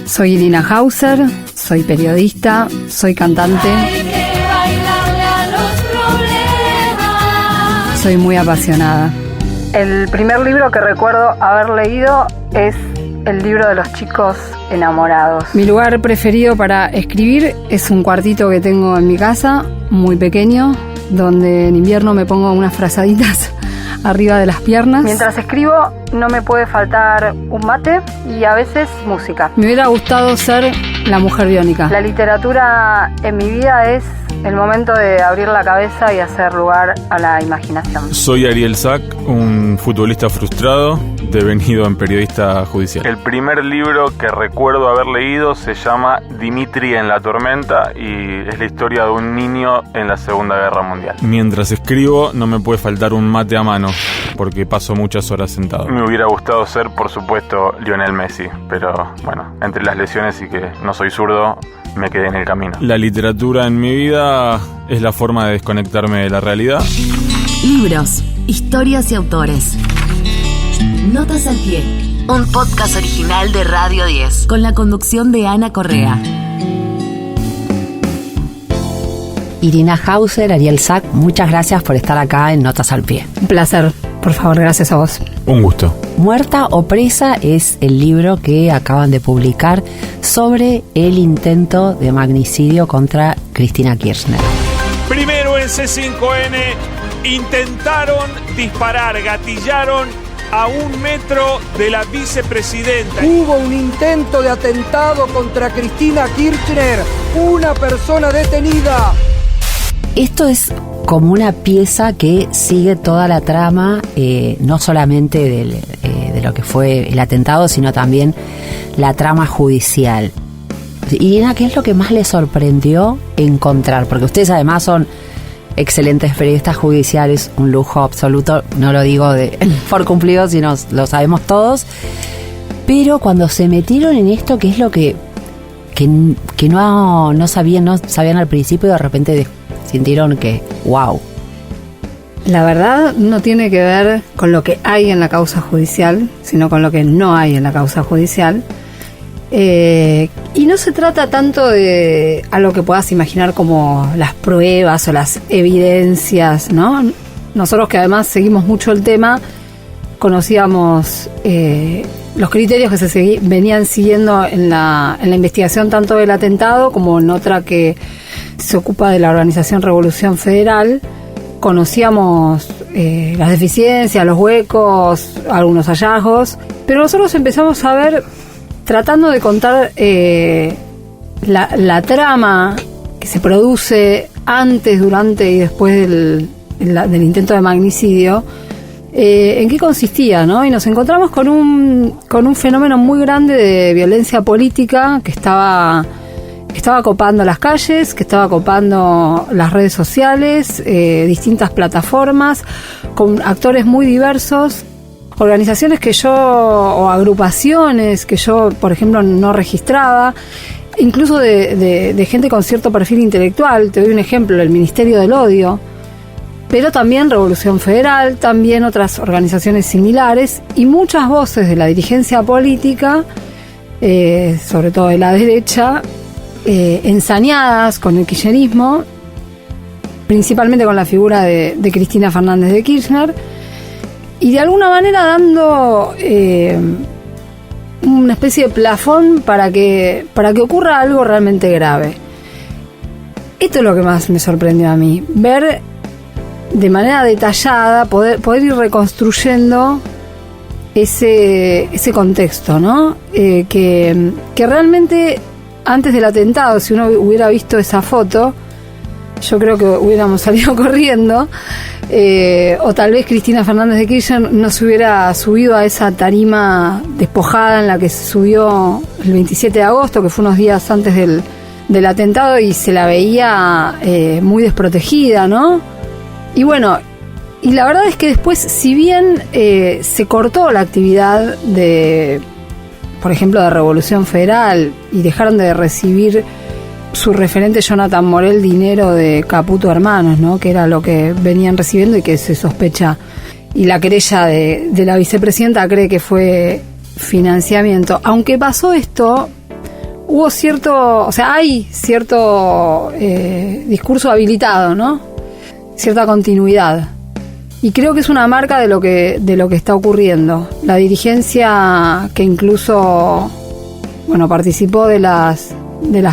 Soy Irina Hauser, soy periodista, soy cantante. Soy muy apasionada. El primer libro que recuerdo haber leído es el libro de los chicos enamorados. Mi lugar preferido para escribir es un cuartito que tengo en mi casa, muy pequeño, donde en invierno me pongo unas frazaditas arriba de las piernas. Mientras escribo no me puede faltar un mate y a veces música. Me hubiera gustado ser la mujer biónica. La literatura en mi vida es el momento de abrir la cabeza y hacer lugar a la imaginación. Soy Ariel Sack, un futbolista frustrado, devenido en periodista judicial. El primer libro que recuerdo haber leído se llama Dimitri en la tormenta y es la historia de un niño en la Segunda Guerra Mundial. Mientras escribo no me puede faltar un mate a mano porque paso muchas horas sentado. Me hubiera gustado ser, por supuesto, Lionel Messi, pero bueno, entre las lesiones y que no soy zurdo, me quedé en el camino. La literatura en mi vida es la forma de desconectarme de la realidad. Libros, historias y autores. Notas al pie. Un podcast original de Radio 10 con la conducción de Ana Correa. Irina Hauser, Ariel Sack, muchas gracias por estar acá en Notas al Pie. Un placer, por favor, gracias a vos. Un gusto. Muerta o presa es el libro que acaban de publicar sobre el intento de magnicidio contra Cristina Kirchner. Primero en C5N intentaron disparar, gatillaron a 1 metro de la vicepresidenta. Hubo un intento de atentado contra Cristina Kirchner, una persona detenida. Esto es como una pieza que sigue toda la trama, no solamente de lo que fue el atentado, sino también la trama judicial. Irina, ¿qué es lo que más le sorprendió encontrar? Porque ustedes además son excelentes periodistas judiciales, un lujo absoluto, no lo digo por cumplido, sino lo sabemos todos. Pero cuando se metieron en esto, ¿qué es lo que no sabían al principio y de repente sintieron que wow? La verdad no tiene que ver con lo que hay en la causa judicial, sino con lo que no hay en la causa judicial. Y no se trata tanto de algo que puedas imaginar como las pruebas o las evidencias, ¿no? Nosotros, que además seguimos mucho el tema, conocíamos los criterios que se venían siguiendo en la investigación tanto del atentado como en otra que se ocupa de la organización Revolución Federal. Conocíamos las deficiencias, los huecos, algunos hallazgos, pero nosotros empezamos a ver, tratando de contar la trama que se produce antes, durante y después del intento de magnicidio, en qué consistía, ¿no? Y nos encontramos con un fenómeno muy grande de violencia política que estaba copando las calles, que estaba copando las redes sociales, distintas plataformas, con actores muy diversos, organizaciones o agrupaciones que yo, por ejemplo, no registraba, incluso de gente con cierto perfil intelectual. Te doy un ejemplo: el Ministerio del Odio, pero también Revolución Federal, también otras organizaciones similares y muchas voces de la dirigencia política, sobre todo de la derecha, ensañadas con el kirchnerismo, principalmente con la figura de Cristina Fernández de Kirchner, y de alguna manera dando una especie de plafón para que ocurra algo realmente grave. Esto es lo que más me sorprendió a mí, ver de manera detallada, poder ir reconstruyendo ese contexto, ¿no? Que realmente antes del atentado, si uno hubiera visto esa foto, yo creo que hubiéramos salido corriendo, o tal vez Cristina Fernández de Kirchner no se hubiera subido a esa tarima despojada en la que se subió el 27 de agosto, que fue unos días antes del atentado, y se la veía muy desprotegida, ¿no? Y bueno, y la verdad es que después, si bien se cortó la actividad por ejemplo, de Revolución Federal, y dejaron de recibir su referente Jonathan Morel dinero de Caputo Hermanos, ¿no? Que era lo que venían recibiendo y que se sospecha, y la querella de la vicepresidenta cree que fue financiamiento. Aunque pasó esto, hubo hay cierto discurso habilitado, ¿no? Cierta continuidad. Y creo que es una marca de lo que está ocurriendo. La dirigencia que incluso, participó de las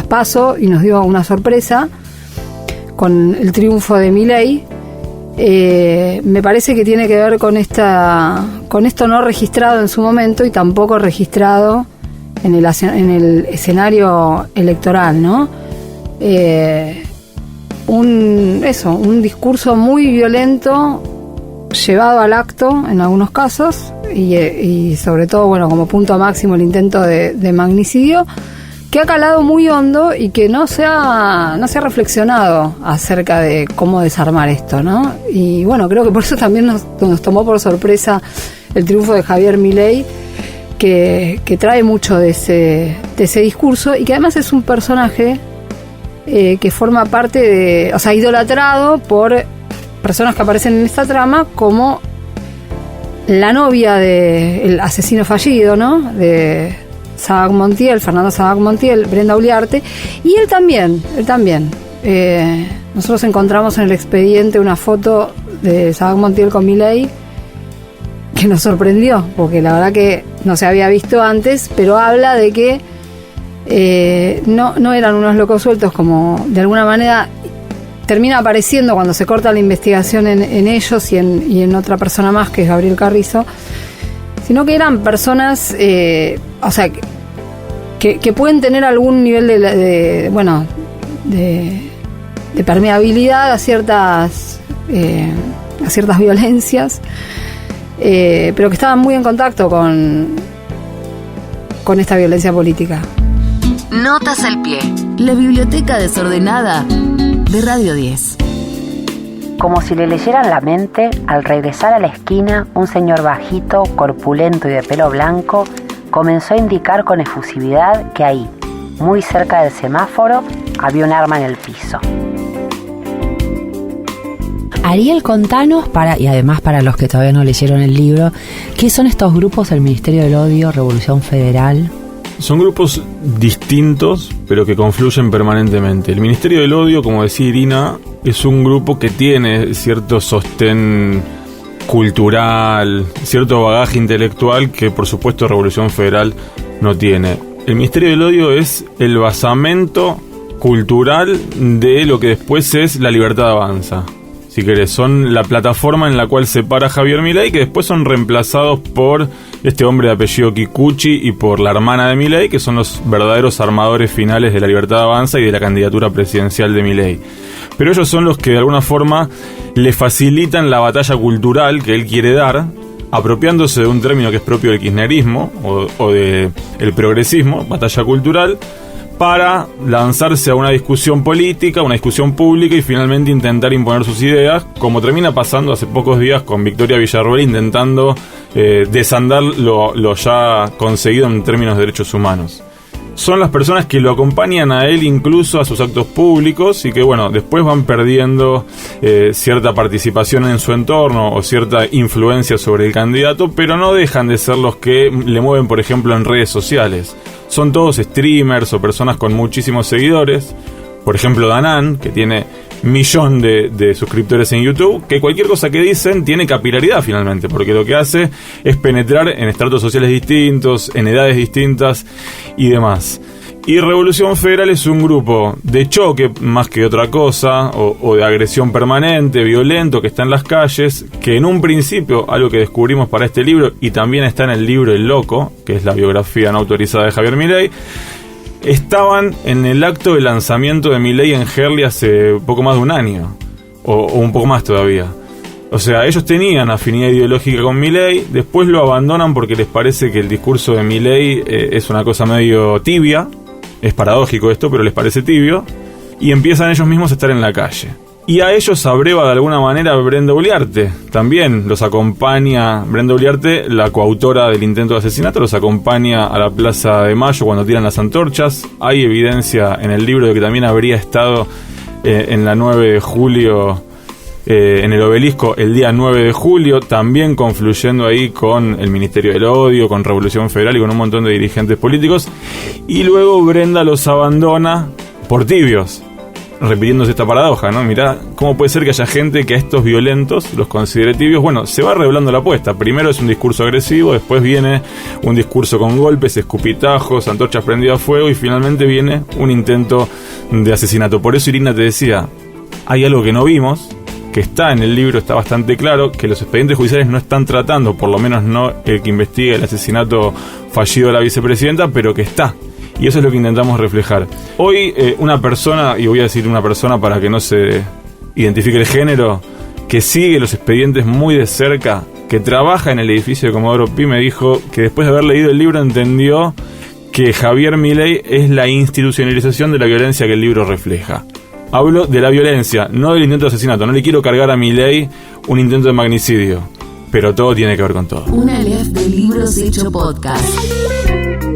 PASO y nos dio una sorpresa con el triunfo de Milei, me parece que tiene que ver con esto no registrado en su momento y tampoco registrado en el escenario electoral, ¿no? Un discurso muy violento llevado al acto en algunos casos y sobre todo, como punto máximo el intento de magnicidio, que ha calado muy hondo y que no se ha reflexionado acerca de cómo desarmar esto, ¿no? Y creo que por eso también nos tomó por sorpresa el triunfo de Javier Milei, que trae mucho de ese discurso y que además es un personaje que forma parte idolatrado por personas que aparecen en esta trama, como la novia del asesino fallido, ¿no? De Sabac Montiel, Fernando Sabac Montiel, Brenda Uliarte, y él también. Nosotros encontramos en el expediente una foto de Sabac Montiel con Milei que nos sorprendió, porque la verdad que no se había visto antes, pero habla de que no eran unos locos sueltos, como de alguna manera termina apareciendo cuando se corta la investigación en ellos y en otra persona más, que es Gabriel Carrizo, sino que eran personas que pueden tener algún nivel de permeabilidad a ciertas violencias, pero que estaban muy en contacto con esta violencia política. Notas al pie. La biblioteca desordenada de Radio 10. Como si le leyeran la mente, al regresar a la esquina, un señor bajito, corpulento y de pelo blanco comenzó a indicar con efusividad que ahí, muy cerca del semáforo, había un arma en el piso. Ariel, contanos, y además para los que todavía no leyeron el libro, ¿qué son estos grupos del Ministerio del Odio, Revolución Federal? Son grupos distintos, pero que confluyen permanentemente. El Ministerio del Odio, como decía Irina, es un grupo que tiene cierto sostén cultural, cierto bagaje intelectual que, por supuesto, Revolución Federal no tiene. El Ministerio del Odio es el basamento cultural de lo que después es La Libertad Avanza. Si querés, son la plataforma en la cual se para Javier Milei, que después son reemplazados por este hombre de apellido Kikuchi y por la hermana de Milei, que son los verdaderos armadores finales de La Libertad Avanza y de la candidatura presidencial de Milei. Pero ellos son los que de alguna forma le facilitan la batalla cultural que él quiere dar, apropiándose de un término que es propio del kirchnerismo o del progresismo, batalla cultural, para lanzarse a una discusión política, una discusión pública y finalmente intentar imponer sus ideas, como termina pasando hace pocos días con Victoria Villarruel intentando desandar lo ya conseguido en términos de derechos humanos. Son las personas que lo acompañan a él incluso a sus actos públicos y que después van perdiendo cierta participación en su entorno o cierta influencia sobre el candidato, pero no dejan de ser los que le mueven, por ejemplo, en redes sociales. Son todos streamers o personas con muchísimos seguidores. Por ejemplo, Danan, que tiene 1 millón de suscriptores en YouTube, que cualquier cosa que dicen tiene capilaridad finalmente, porque lo que hace es penetrar en estratos sociales distintos, en edades distintas y demás. Y Revolución Federal es un grupo de choque más que otra cosa, o de agresión permanente, violento, que está en las calles, que en un principio, algo que descubrimos para este libro, y también está en el libro El Loco, que es la biografía no autorizada de Javier Milei, estaban en el acto de lanzamiento de Milei en Herli hace poco más de un año, o un poco más todavía. O sea, ellos tenían afinidad ideológica con Milei, después lo abandonan porque les parece que el discurso de Milei es una cosa medio tibia. Es paradójico esto, pero les parece tibio, y empiezan ellos mismos a estar en la calle. Y a ellos abreva de alguna manera Brenda Uliarte. También los acompaña Brenda Uliarte, la coautora del intento de asesinato, los acompaña a la Plaza de Mayo cuando tiran las antorchas. Hay evidencia en el libro de que también habría estado en la 9 de julio en el Obelisco el día 9 de julio, también confluyendo ahí con el Ministerio del Odio, con Revolución Federal y con un montón de dirigentes políticos. Y luego Brenda los abandona por tibios, repitiéndose esta paradoja, ¿no? Mirá, ¿cómo puede ser que haya gente que a estos violentos los considere tibios? Bueno, se va revelando la apuesta. Primero es un discurso agresivo, después viene un discurso con golpes, escupitajos, antorchas prendidas a fuego y finalmente viene un intento de asesinato. Por eso, Irina, te decía, hay algo que no vimos, que está en el libro, está bastante claro, que los expedientes judiciales no están tratando, por lo menos no el que investiga el asesinato fallido de la vicepresidenta, pero que está. Y eso es lo que intentamos reflejar. Hoy una persona, y voy a decir una persona para que no se identifique el género, que sigue los expedientes muy de cerca, que trabaja en el edificio de Comodoro Pi, me dijo que después de haber leído el libro entendió que Javier Milei es la institucionalización de la violencia que el libro refleja. Hablo de la violencia, no del intento de asesinato. No le quiero cargar a Milei un intento de magnicidio, pero todo tiene que ver con todo. Una Aleph de Libros Hecho Podcast.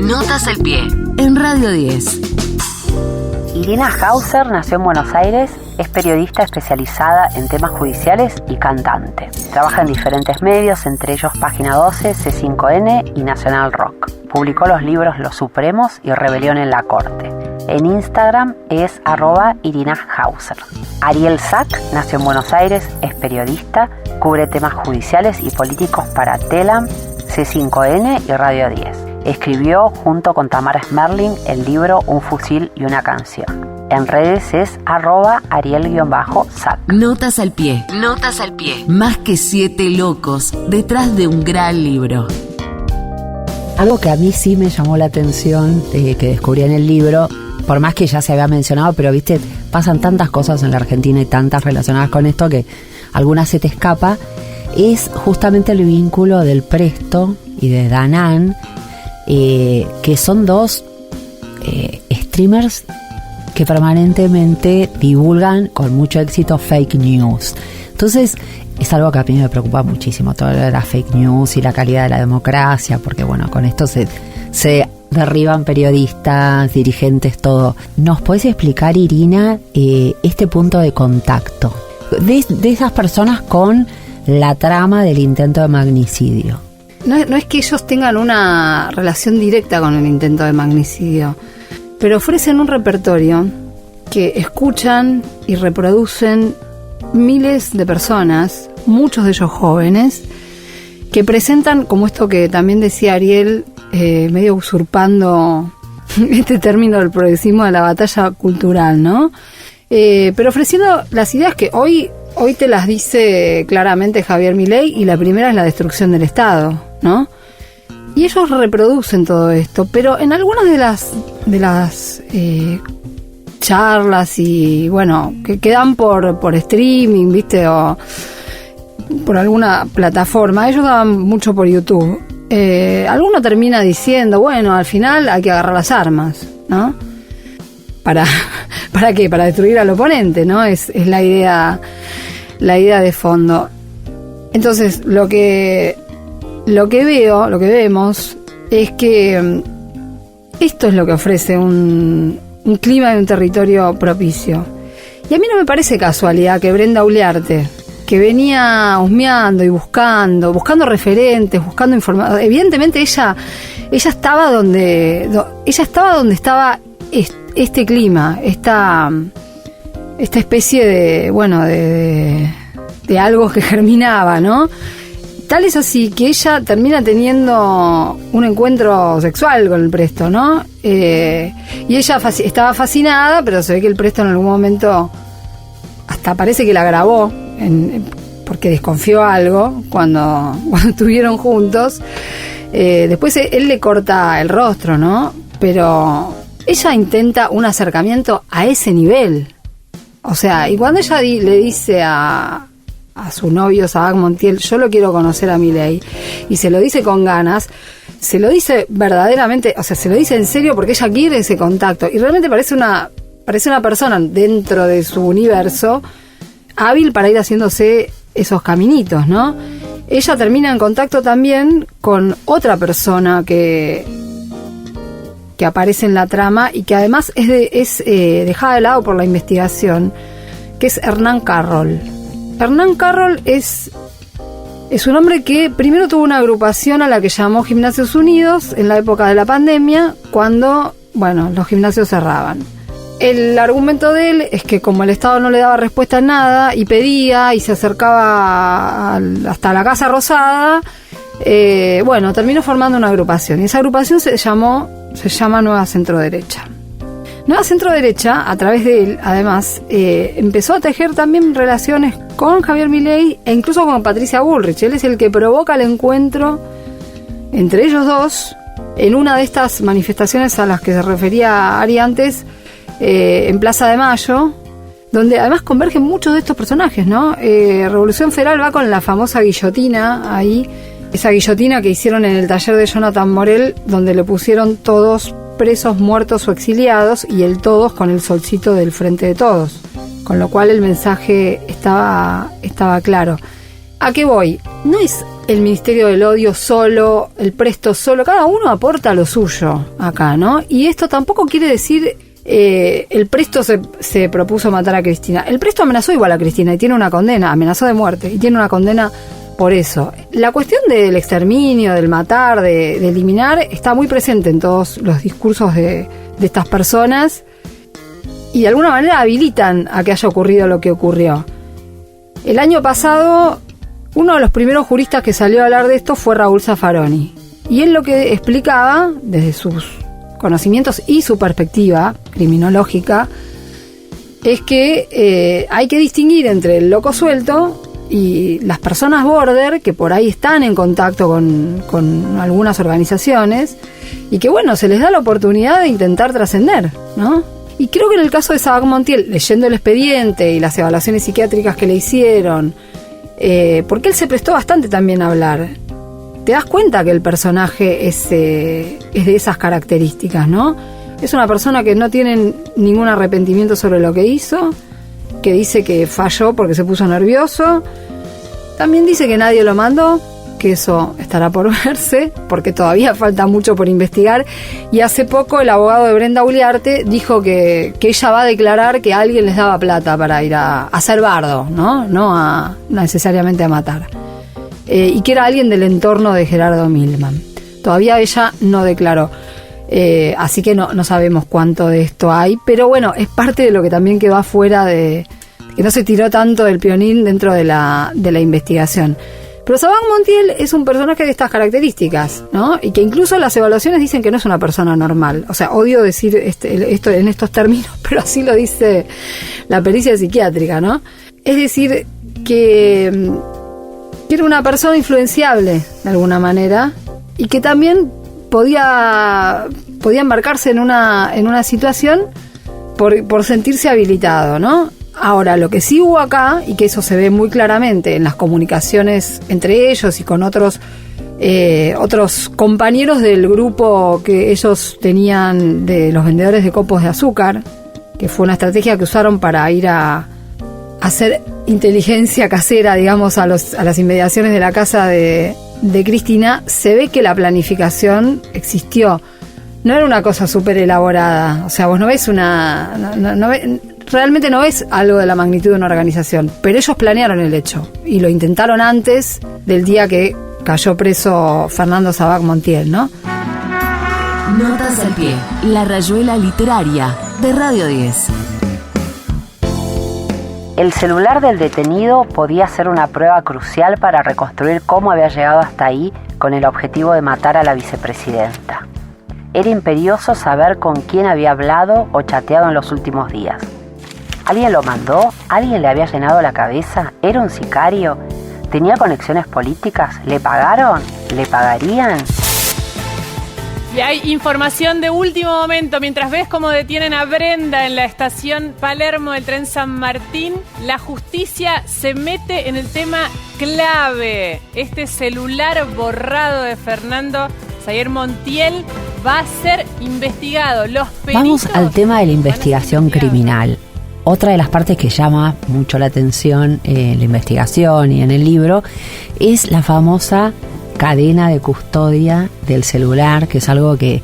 Notas al pie, en Radio 10. Irina Hauser nació en Buenos Aires, es periodista especializada en temas judiciales y cantante. Trabaja en diferentes medios, entre ellos Página 12, C5N y Nacional Rock. Publicó los libros Los Supremos y Rebelión en la Corte. En Instagram es @Irina Hauser. Ariel Sack nació en Buenos Aires, es periodista, cubre temas judiciales y políticos para Telam, C5N y Radio 10. Escribió junto con Tamara Smerling el libro Un fusil y una canción. En redes es @Ariel_Sack. Notas al pie. Notas al pie. Más que 7 locos detrás de un gran libro. Algo que a mí sí me llamó la atención, que descubrí en el libro, por más que ya se había mencionado, pero viste, pasan tantas cosas en la Argentina y tantas relacionadas con esto que algunas se te escapa, es justamente el vínculo del Presto y de Danan, que son dos streamers que permanentemente divulgan con mucho éxito fake news. Entonces es algo que a mí me preocupa muchísimo, todo lo de las fake news y la calidad de la democracia, porque bueno, con esto se derriban periodistas, dirigentes, todo. ¿Nos puedes explicar, Irina, este punto de contacto de esas personas con la trama del intento de magnicidio? No es que ellos tengan una relación directa con el intento de magnicidio, pero ofrecen un repertorio que escuchan y reproducen miles de personas, muchos de ellos jóvenes, que presentan, como esto que también decía Ariel, medio usurpando este término del progresismo de la batalla cultural, ¿no? Pero ofreciendo las ideas que hoy te las dice claramente Javier Milei, y la primera es la destrucción del Estado, ¿no? Y ellos reproducen todo esto, pero en algunas de las charlas y bueno, que dan por streaming, ¿viste? O por alguna plataforma, ellos daban mucho por YouTube. Alguno termina diciendo, bueno, al final hay que agarrar las armas, ¿no? ¿Para qué? Para destruir al oponente, ¿no? Es la idea de fondo. Entonces, lo que vemos es que esto es lo que ofrece un clima y un territorio propicio. Y a mí no me parece casualidad que Brenda Uliarte, que venía husmeando y buscando referentes, buscando información. Evidentemente ella estaba donde estaba este clima, esta especie de algo que germinaba, ¿no? Tal es así que ella termina teniendo un encuentro sexual con el Presto, ¿no? Y ella estaba fascinada, pero se ve que el Presto en algún momento hasta parece que la grabó, porque desconfió algo cuando estuvieron juntos. Después él le corta el rostro, ¿no? Pero ella intenta un acercamiento a ese nivel. O sea, y cuando ella le dice a su novio Sabac Montiel, yo lo quiero conocer a Milei, y se lo dice con ganas, se lo dice verdaderamente, o sea, se lo dice en serio porque ella quiere ese contacto, y realmente parece una persona dentro de su universo hábil para ir haciéndose esos caminitos, ¿no? Ella termina en contacto también con otra persona que aparece en la trama y que además es dejada de lado por la investigación, que es Hernán Carroll. Hernán Carroll es un hombre que primero tuvo una agrupación a la que llamó Gimnasios Unidos en la época de la pandemia, cuando, los gimnasios cerraban. El argumento de él es que como el Estado no le daba respuesta a nada y pedía y se acercaba hasta la Casa Rosada, terminó formando una agrupación. Y esa agrupación se llama Nueva Centro Derecha. Nueva Centro Derecha, a través de él, además, empezó a tejer también relaciones con Javier Milei e incluso con Patricia Bullrich. Él es el que provoca el encuentro entre ellos dos en una de estas manifestaciones a las que se refería Ari antes, en Plaza de Mayo, donde además convergen muchos de estos personajes, ¿no? Revolución Federal va con la famosa guillotina ahí, esa guillotina que hicieron en el taller de Jonathan Morel, donde le pusieron todos presos, muertos o exiliados, y el todos con el solcito del Frente de Todos, con lo cual el mensaje estaba claro. ¿A qué voy? No es el Ministerio del Odio solo, el Presto solo, cada uno aporta lo suyo acá, ¿no? Y esto tampoco quiere decir el Presto se propuso matar a Cristina. El Presto amenazó igual a Cristina y tiene una condena, amenazó de muerte y tiene una condena por eso. La cuestión del exterminio, del matar, de eliminar, está muy presente en todos los discursos de estas personas y de alguna manera habilitan a que haya ocurrido lo que ocurrió. El año pasado, uno de los primeros juristas que salió a hablar de esto fue Raúl Zaffaroni. Y él lo que explicaba, desde sus conocimientos y su perspectiva criminológica, es que hay que distinguir entre el loco suelto y las personas border que por ahí están en contacto con algunas organizaciones y que se les da la oportunidad de intentar trascender, ¿no? Y creo que en el caso de Sabac Montiel, leyendo el expediente y las evaluaciones psiquiátricas que le hicieron, porque él se prestó bastante también a hablar, te das cuenta que el personaje es de esas características, ¿no? Es una persona que no tiene ningún arrepentimiento sobre lo que hizo, que dice que falló porque se puso nervioso. También dice que nadie lo mandó, que eso estará por verse, porque todavía falta mucho por investigar. Y hace poco el abogado de Brenda Uliarte dijo que ella va a declarar que alguien les daba plata para ir a hacer bardo, ¿no? No necesariamente a matar. Y que era alguien del entorno de Gerardo Milman. Todavía ella no declaró. Así que no sabemos cuánto de esto hay, pero es parte de lo que también quedó afuera de que no se tiró tanto del pionín dentro de la investigación. Pero Sabac Montiel es un personaje de estas características, ¿no? Y que incluso las evaluaciones dicen que no es una persona normal. O sea, odio decir esto en estos términos, pero así lo dice la pericia psiquiátrica, ¿no? Es decir, que era una persona influenciable de alguna manera y que también podía embarcarse en una situación por sentirse habilitado, ¿no? Ahora, lo que sí hubo acá, y que eso se ve muy claramente en las comunicaciones entre ellos y con otros compañeros del grupo que ellos tenían de los vendedores de copos de azúcar, que fue una estrategia que usaron para ir a hacer inteligencia casera, digamos, a las inmediaciones de la casa de Cristina, se ve que la planificación existió. No era una cosa súper elaborada. O sea, vos no ves realmente no ves algo de la magnitud de una organización, pero ellos planearon el hecho y lo intentaron antes del día que cayó preso Fernando Sabac Montiel, ¿no? Notas al pie, la rayuela literaria de Radio 10. El celular del detenido podía ser una prueba crucial para reconstruir cómo había llegado hasta ahí con el objetivo de matar a la vicepresidenta. Era imperioso saber con quién había hablado o chateado en los últimos días. ¿Alguien lo mandó? ¿Alguien le había llenado la cabeza? ¿Era un sicario? ¿Tenía conexiones políticas? ¿Le pagaron? ¿Le pagarían? Y hay información de último momento. Mientras ves cómo detienen a Brenda en la estación Palermo del tren San Martín, la justicia se mete en el tema clave. Este celular borrado de Fernando Sabac Montiel va a ser investigado. Los peritos. Vamos al tema de la investigación criminal. Otra de las partes que llama mucho la atención en la investigación y en el libro es la famosa cadena de custodia del celular, que es algo que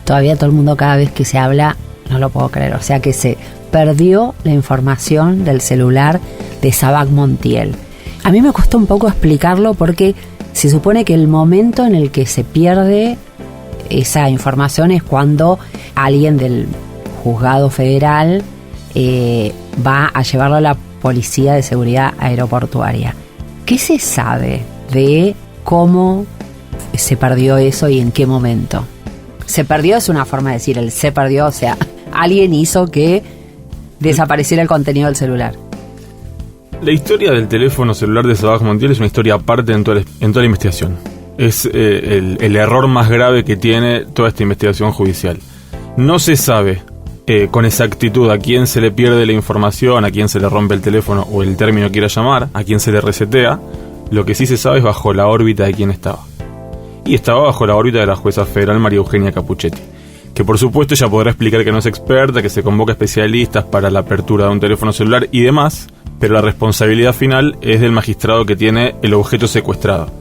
todavía todo el mundo, cada vez que se habla, no lo puedo creer. O sea, que se perdió la información del celular de Sabac Montiel. A mí me costó un poco explicarlo porque se supone que el momento en el que se pierde esa información es cuando alguien del juzgado federal va a llevarlo a la Policía de Seguridad Aeroportuaria. ¿Qué se sabe de cómo se perdió eso y en qué momento? Se perdió es una forma de decir, el se perdió, o sea, alguien hizo que desapareciera el contenido del celular. La historia del teléfono celular de Sabac Montiel es una historia aparte en toda la investigación. Es el error más grave que tiene toda esta investigación judicial. No se sabe con exactitud a quién se le pierde la información, a quién se le rompe el teléfono o el término quiera llamar, a quién se le resetea. Lo que sí se sabe es bajo la órbita de quién estaba. Y estaba bajo la órbita de la jueza federal María Eugenia Capuchetti, que por supuesto ella podrá explicar que no es experta, que se convoca especialistas para la apertura de un teléfono celular y demás, pero la responsabilidad final es del magistrado que tiene el objeto secuestrado.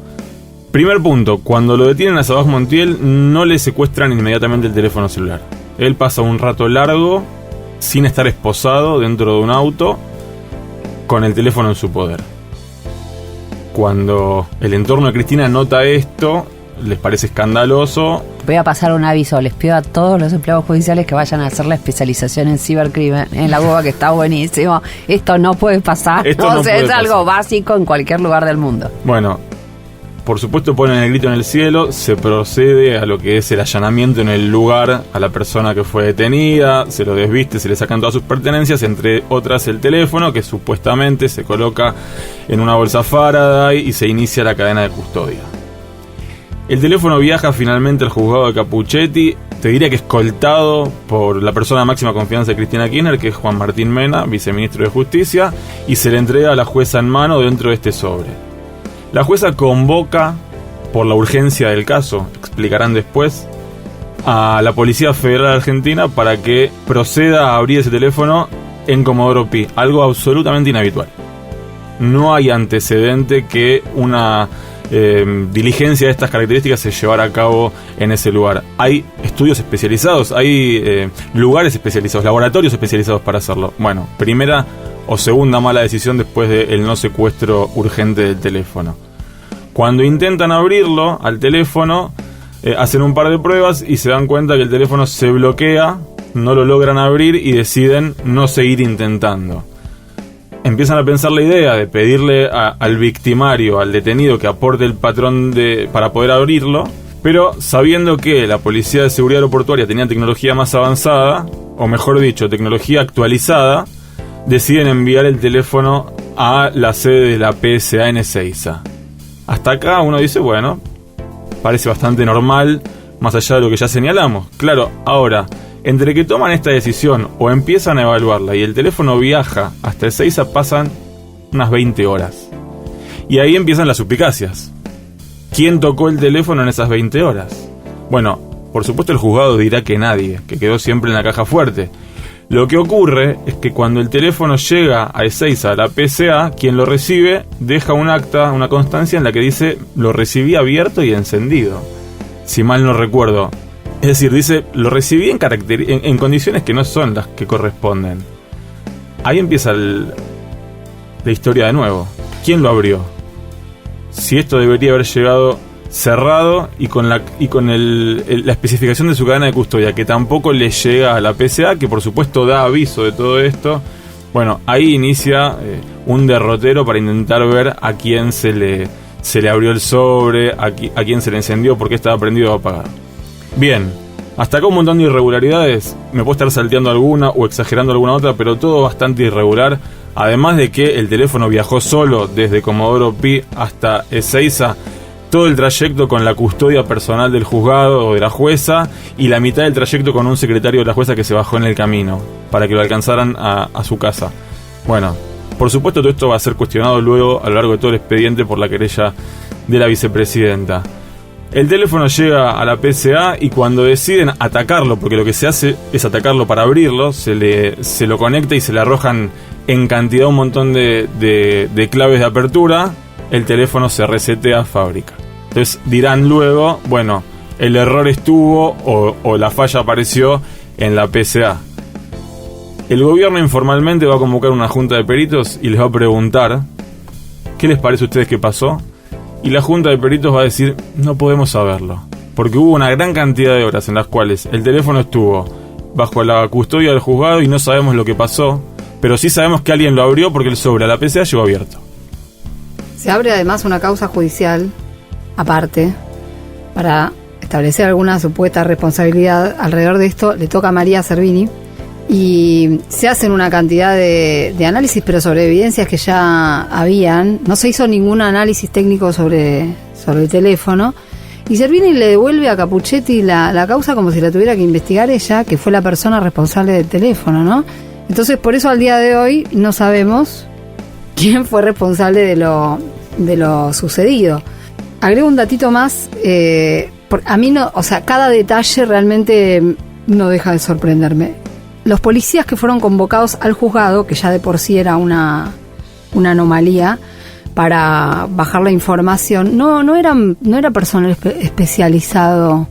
Primer punto, cuando lo detienen a Sabac Montiel no le secuestran inmediatamente el teléfono celular. Él pasa un rato largo sin estar esposado dentro de un auto con el teléfono en su poder. Cuando el entorno de Cristina nota esto, les parece escandaloso. Voy a pasar un aviso, les pido a todos los empleados judiciales que vayan a hacer la especialización en cibercrimen en la UBA, que está buenísimo. Esto no puede pasar, es algo básico en cualquier lugar del mundo. Bueno, por supuesto ponen el grito en el cielo, se procede a lo que es el allanamiento en el lugar a la persona que fue detenida, se lo desviste, se le sacan todas sus pertenencias, entre otras el teléfono, que supuestamente se coloca en una bolsa Faraday y se inicia la cadena de custodia. El teléfono viaja finalmente al juzgado de Capuchetti, te diría que escoltado por la persona de máxima confianza de Cristina Kirchner, que es Juan Martín Mena, viceministro de Justicia, y se le entrega a la jueza en mano dentro de este sobre. La jueza convoca, por la urgencia del caso, explicarán después, a la Policía Federal Argentina para que proceda a abrir ese teléfono en Comodoro Pi, algo absolutamente inhabitual. No hay antecedente que una diligencia de estas características se llevara a cabo en ese lugar. Hay estudios especializados, hay lugares especializados, laboratorios especializados para hacerlo. Bueno, primera o segunda mala decisión después del no secuestro urgente del teléfono. Cuando intentan abrirlo al teléfono, hacen un par de pruebas y se dan cuenta que el teléfono se bloquea, no lo logran abrir y deciden no seguir intentando. Empiezan a pensar la idea de pedirle al victimario, al detenido, que aporte el patrón para poder abrirlo, pero sabiendo que la Policía de Seguridad Aeroportuaria tenía tecnología más avanzada, o mejor dicho, tecnología actualizada, deciden enviar el teléfono a la sede de la PSA en Ezeiza. Hasta acá uno dice, bueno, parece bastante normal, más allá de lo que ya señalamos. Claro, ahora, entre que toman esta decisión o empiezan a evaluarla y el teléfono viaja hasta Ezeiza, pasan unas 20 horas. Y ahí empiezan las suspicacias. ¿Quién tocó el teléfono en esas 20 horas? Bueno, por supuesto el juzgado dirá que nadie, que quedó siempre en la caja fuerte. Lo que ocurre es que cuando el teléfono llega a Ezeiza, a la PSA, quien lo recibe deja un acta, una constancia en la que dice lo recibí abierto y encendido, si mal no recuerdo. Es decir, dice, lo recibí en condiciones que no son las que corresponden. Ahí empieza la historia de nuevo. ¿Quién lo abrió? Si esto debería haber llegado cerrado y con la especificación de su cadena de custodia, que tampoco le llega a la PSA, que por supuesto da aviso de todo esto. Bueno, ahí inicia un derrotero para intentar ver a quién se le abrió el sobre, a quién se le encendió, porque estaba prendido o apagado. Bien, hasta acá un montón de irregularidades, me puedo estar salteando alguna o exagerando alguna otra, pero todo bastante irregular, además de que el teléfono viajó solo desde Comodoro Pi hasta Ezeiza, todo el trayecto con la custodia personal del juzgado o de la jueza, y la mitad del trayecto con un secretario de la jueza que se bajó en el camino, para que lo alcanzaran a su casa. Bueno, por supuesto todo esto va a ser cuestionado luego a lo largo de todo el expediente por la querella de la vicepresidenta. El teléfono llega a la PSA y cuando deciden atacarlo, porque lo que se hace es atacarlo para abrirlo, se lo conecta y se le arrojan en cantidad un montón de claves de apertura, el teléfono se resetea a fábrica. Entonces dirán luego, bueno, el error estuvo o la falla apareció en la PSA. El gobierno informalmente va a convocar una junta de peritos y les va a preguntar ¿qué les parece a ustedes que pasó? Y la junta de peritos va a decir no podemos saberlo, porque hubo una gran cantidad de horas en las cuales el teléfono estuvo bajo la custodia del juzgado y no sabemos lo que pasó, pero sí sabemos que alguien lo abrió porque el sobre a la PCA llegó abierto. Se abre además una causa judicial aparte para establecer alguna supuesta responsabilidad. Alrededor de esto le toca a María Servini y se hacen una cantidad de análisis, pero sobre evidencias que ya habían. No se hizo ningún análisis técnico sobre el teléfono y Servini le devuelve a Capuchetti la causa como si la tuviera que investigar ella, que fue la persona responsable del teléfono, ¿no? Entonces por eso al día de hoy no sabemos quién fue responsable de lo sucedido. Agrego un datito más, a mí no, o sea, cada detalle realmente no deja de sorprenderme. Los policías que fueron convocados al juzgado, que ya de por sí era una anomalía para bajar la información, no era personal especializado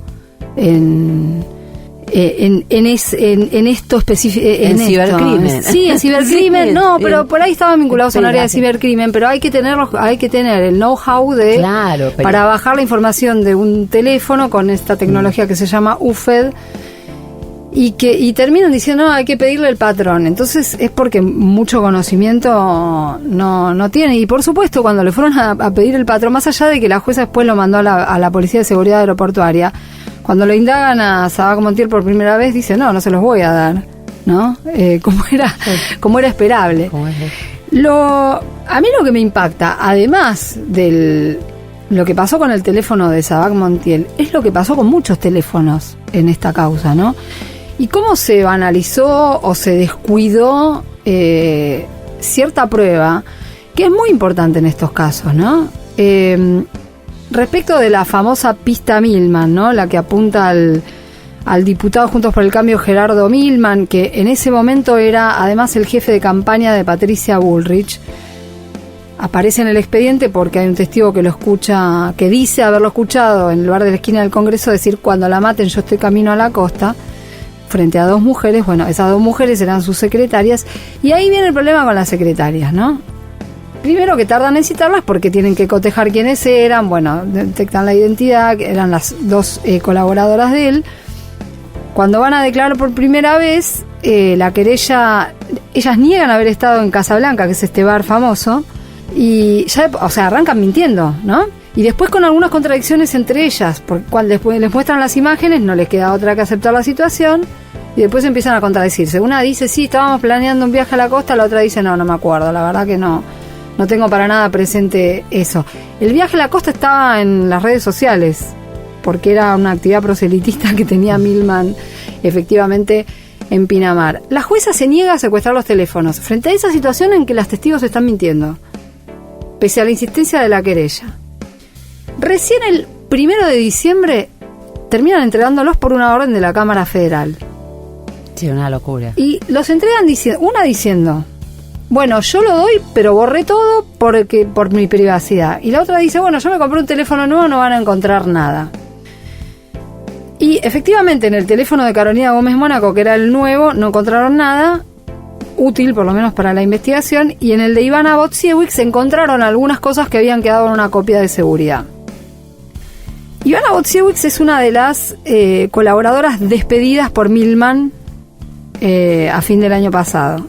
en esto específico. En cibercrimen. Sí, en cibercrimen. No, pero por ahí estaban vinculados a un área de cibercrimen, pero hay que tener el know-how para bajar la información de un teléfono con esta tecnología que se llama UFED y terminan diciendo no, hay que pedirle el patrón. Entonces es porque mucho conocimiento no tiene. Y por supuesto cuando le fueron a pedir el patrón, más allá de que la jueza después lo mandó a la Policía de Seguridad Aeroportuaria, cuando lo indagan a Sabac Montiel por primera vez, dice, no se los voy a dar, ¿no? Como era esperable. A mí lo que me impacta, además de lo que pasó con el teléfono de Sabac Montiel, es lo que pasó con muchos teléfonos en esta causa, ¿no? Y cómo se banalizó o se descuidó cierta prueba, que es muy importante en estos casos, ¿no? Respecto de la famosa pista Milman, ¿no? La que apunta al diputado Juntos por el Cambio Gerardo Milman, que en ese momento era además el jefe de campaña de Patricia Bullrich. Aparece en el expediente porque hay un testigo que lo escucha, que dice haberlo escuchado en el bar de la esquina del Congreso decir cuando la maten yo estoy camino a la costa, frente a dos mujeres. Bueno, esas dos mujeres eran sus secretarias y ahí viene el problema con las secretarias, ¿no? Primero que tardan en citarlas porque tienen que cotejar quiénes eran, bueno, detectan la identidad, que eran las dos colaboradoras de él. Cuando van a declarar por primera vez, la querella, ellas niegan haber estado en Casablanca, que es este bar famoso, y ya, o sea, arrancan mintiendo, ¿no? Y después con algunas contradicciones entre ellas, porque cuando después les muestran las imágenes, no les queda otra que aceptar la situación, y después empiezan a contradecirse. Una dice, sí, estábamos planeando un viaje a la costa, la otra dice, no me acuerdo, la verdad que no tengo para nada presente eso. El viaje a la costa estaba en las redes sociales, porque era una actividad proselitista que tenía Milman efectivamente en Pinamar. La jueza se niega a secuestrar los teléfonos frente a esa situación en que los testigos están mintiendo, pese a la insistencia de la querella. Recién el 1 de diciembre terminan entregándolos por una orden de la Cámara Federal. Sí, una locura. Y los entregan diciendo, bueno, yo lo doy, pero borré todo por mi privacidad. Y la otra dice, bueno, yo me compré un teléfono nuevo, no van a encontrar nada. Y efectivamente en el teléfono de Carolina Gómez Mónaco, que era el nuevo, no encontraron nada útil, por lo menos para la investigación, y en el de Ivana Botsiewicz se encontraron algunas cosas que habían quedado en una copia de seguridad. Ivana Botsiewicz es una de las colaboradoras despedidas por Milman a fin del año pasado.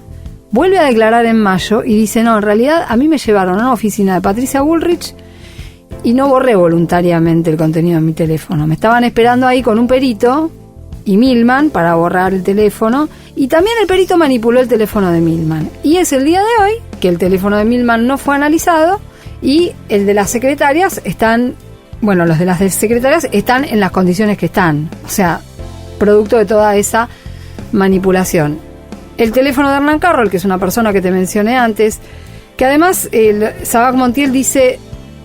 Vuelve a declarar en mayo y dice, no, en realidad a mí me llevaron a una oficina de Patricia Bullrich y no borré voluntariamente el contenido de mi teléfono. Me estaban esperando ahí con un perito y Milman para borrar el teléfono, y también el perito manipuló el teléfono de Milman. Y es el día de hoy que el teléfono de Milman no fue analizado y el de las secretarias los de las secretarias están en las condiciones que están. O sea, producto de toda esa manipulación. El teléfono de Hernán Carroll, que es una persona que te mencioné antes, que además Sabac Montiel dice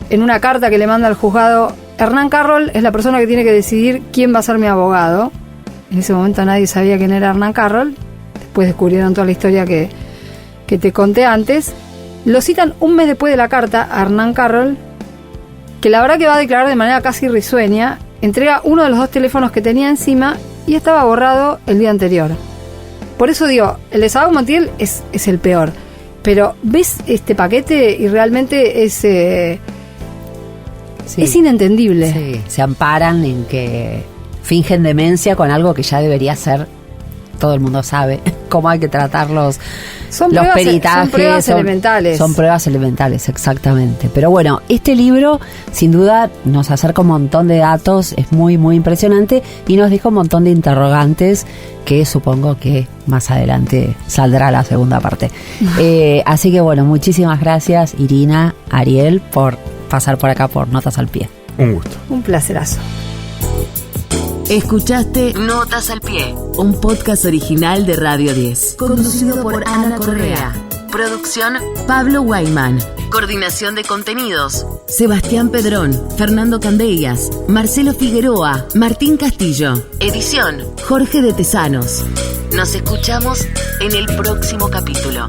en una carta que le manda al juzgado, Hernán Carroll es la persona que tiene que decidir quién va a ser mi abogado. En ese momento nadie sabía quién era Hernán Carroll. Después descubrieron toda la historia que te conté antes. Lo citan un mes después de la carta a Hernán Carroll, que la verdad que va a declarar de manera casi risueña. Entrega uno de los dos teléfonos que tenía encima y estaba borrado el día anterior. Por eso digo, el de Sadoc Montiel es el peor. Pero ves este paquete y realmente es inentendible. Sí, se amparan en que fingen demencia con algo que ya debería ser, todo el mundo sabe cómo hay que tratarlos. Son pruebas elementales. Son pruebas elementales, exactamente. Pero bueno, este libro sin duda nos acerca un montón de datos, es muy, muy impresionante y nos deja un montón de interrogantes que supongo que más adelante saldrá la segunda parte. Así que bueno, muchísimas gracias Irina, Ariel, por pasar por acá por Notas al Pie. Un gusto. Un placerazo. Escuchaste Notas al Pie, un podcast original de Radio 10, conducido por Ana Correa. Producción Pablo Guayman. Coordinación de contenidos Sebastián Pedrón, Fernando Candellas, Marcelo Figueroa, Martín Castillo. Edición Jorge de Tesanos. Nos escuchamos en el próximo capítulo.